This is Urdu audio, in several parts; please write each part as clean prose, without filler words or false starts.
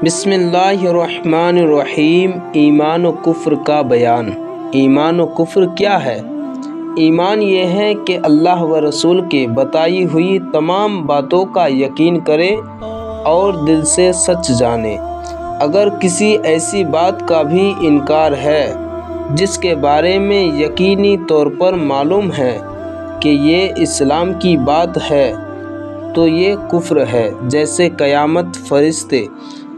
بسم اللہ الرحمن الرحیم۔ ایمان و کفر کا بیان۔ ایمان و کفر کیا ہے؟ ایمان یہ ہے کہ اللہ و رسول کے بتائی ہوئی تمام باتوں کا یقین کرے اور دل سے سچ جانے۔ اگر کسی ایسی بات کا بھی انکار ہے جس کے بارے میں یقینی طور پر معلوم ہے کہ یہ اسلام کی بات ہے تو یہ کفر ہے، جیسے قیامت، فرشتے،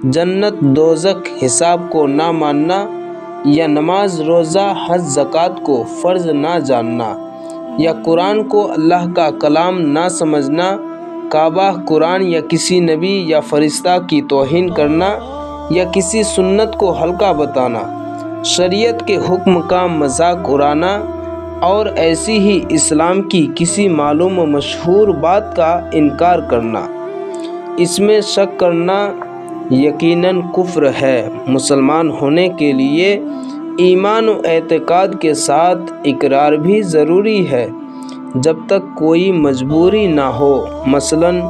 جنت، دوزخ، حساب کو نہ ماننا یا نماز، روزہ، حج، زکوٰۃ کو فرض نہ جاننا یا قرآن کو اللہ کا کلام نہ سمجھنا، کعبہ، قرآن یا کسی نبی یا فرشتہ کی توہین کرنا یا کسی سنت کو ہلکا بتانا، شریعت کے حکم کا مذاق اڑانا اور ایسی ہی اسلام کی کسی معلوم و مشہور بات کا انکار کرنا، اس میں شک کرنا یقیناً کفر ہے۔ مسلمان ہونے کے لیے ایمان و اعتقاد کے ساتھ اقرار بھی ضروری ہے، جب تک کوئی مجبوری نہ ہو، مثلاً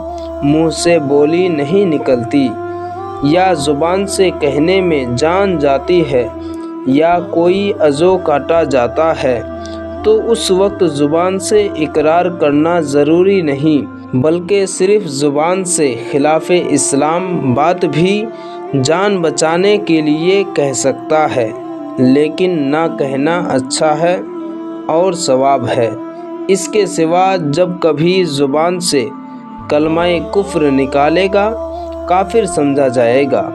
منہ سے بولی نہیں نکلتی یا زبان سے کہنے میں جان جاتی ہے یا کوئی عضو کاٹا جاتا ہے تو اس وقت زبان سے اقرار کرنا ضروری نہیں، بلکہ صرف زبان سے خلاف اسلام بات بھی جان بچانے کے لیے کہہ سکتا ہے، لیکن نہ کہنا اچھا ہے اور ثواب ہے۔ اس کے سوا جب کبھی زبان سے کلمہ کفر نکالے گا کافر سمجھا جائے گا،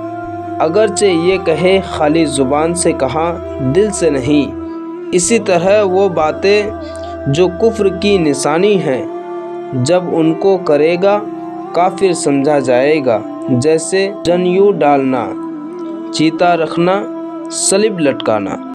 اگرچہ یہ کہے خالی زبان سے کہا، دل سے نہیں۔ اسی طرح وہ باتیں جو کفر کی نشانی ہیں، جب ان کو کرے گا کافر سمجھا جائے گا، جیسے جنیو ڈالنا، چیتا رکھنا، صلیب لٹکانا۔